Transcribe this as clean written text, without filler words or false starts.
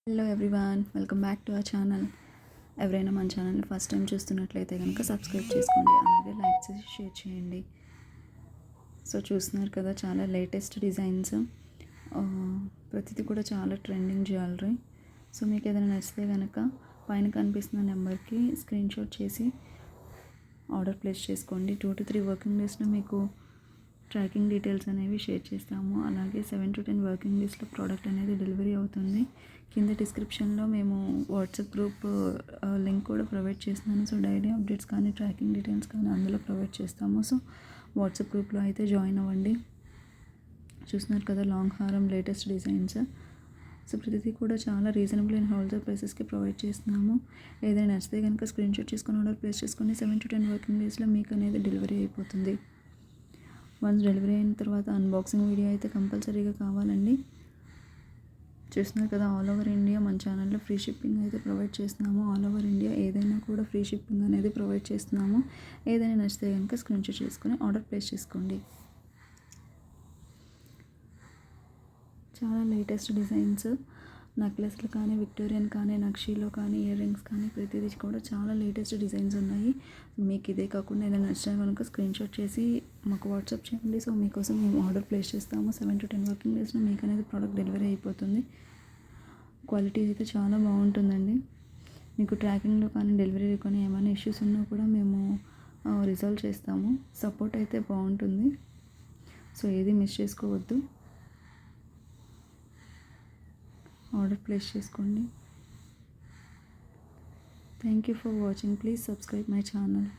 Hello everyone, welcome back to our channel. ఎవరైనా మన ఛానల్ని ఫస్ట్ టైం చూస్తున్నట్లయితే కనుక సబ్స్క్రైబ్ చేసుకోండి, అలాగే లైక్ చేసి షేర్ చేయండి. సో చూస్తున్నారు కదా, చాలా లేటెస్ట్ డిజైన్స్, ప్రతిదీ కూడా చాలా ట్రెండింగ్ జ్యువెలరీ. సో మీకు ఏదైనా నచ్చితే కనుక పైన కనిపిస్తున్న నెంబర్కి స్క్రీన్ షాట్ చేసి ఆర్డర్ ప్లేస్ చేసుకోండి. 2 to 3 వర్కింగ్ డేస్లో మీకు ట్రాకింగ్ డీటెయిల్స్ అనేవి షేర్ చేస్తాము. అలాగే 7 to 10 వర్కింగ్ డేస్లో ప్రోడక్ట్ అనేది డెలివరీ అవుతుంది. కింద డిస్క్రిప్షన్లో మేము వాట్సాప్ గ్రూప్ లింక్ కూడా ప్రొవైడ్ చేస్తున్నాను. సో డైలీ అప్డేట్స్ కానీ ట్రాకింగ్ డీటెయిల్స్ కానీ అందులో ప్రొవైడ్ చేస్తాము. సో వాట్సాప్ గ్రూప్లో అయితే జాయిన్ అవ్వండి. చూస్తున్నారు కదా, లాంగ్ హారం లేటెస్ట్ డిజైన్స్. సో ప్రతిదీ కూడా చాలా రీజనబుల్ అండ్ హోల్సేల్ ప్రైసెస్కి ప్రొవైడ్ చేస్తున్నాము. ఏదైనా నచ్చితే కనుక స్క్రీన్ షాట్ చేసుకొని ఆర్డర్ ప్లేస్ చేసుకొని 7 to 10 వర్కింగ్ డేస్లో మీకు అనేది డెలివరీ అయిపోతుంది. వన్స్ డెలివరీ అయిన తర్వాత అన్బాక్సింగ్ వీడియో అయితే కంపల్సరీగా కావాలండి. చూస్తున్నారు కదా, ఆల్ ఓవర్ ఇండియా మన ఛానల్లో ఫ్రీ షిప్పింగ్ అయితే ప్రొవైడ్ చేస్తున్నాము. ఆల్ ఓవర్ ఇండియా ఏదైనా కూడా ఫ్రీ షిప్పింగ్ అనేది ప్రొవైడ్ చేస్తున్నాము. ఏదైనా నచ్చితే కనుక స్క్రీన్ షాట్ చేసుకొని ఆర్డర్ ప్లేస్ చేసుకోండి. చాలా లేటెస్ట్ డిజైన్స్, నెక్లెస్లు కానీ, విక్టోరియన్ కానీ, నక్షీలో కానీ, ఇయర్ రింగ్స్ కానీ, ప్రతిదీ కూడా చాలా లేటెస్ట్ డిజైన్స్ ఉన్నాయి. మీకు ఇదే కాకుండా ఏదైనా నచ్చినా కనుక స్క్రీన్ షాట్ చేసి మాకు వాట్సాప్ చేయండి. సో మీకోసం మేము ఆర్డర్ ప్లేస్ చేస్తాము. 7 to 10 వర్కింగ్ డేస్లో మీకు అనేది ప్రోడక్ట్ డెలివరీ అయిపోతుంది. క్వాలిటీ అయితే చాలా బాగుంటుందండి. మీకు ట్రాకింగ్లో కానీ డెలివరీలో కానీ ఏమైనా ఇష్యూస్ ఉన్నా కూడా మేము రిజాల్వ్ చేస్తాము. సపోర్ట్ అయితే బాగుంటుంది. సో ఏది మిస్ చేసుకోవద్దు, ఆర్డర్ ప్లేస్ చేసుకోండి. Thank you for watching. Please subscribe my channel.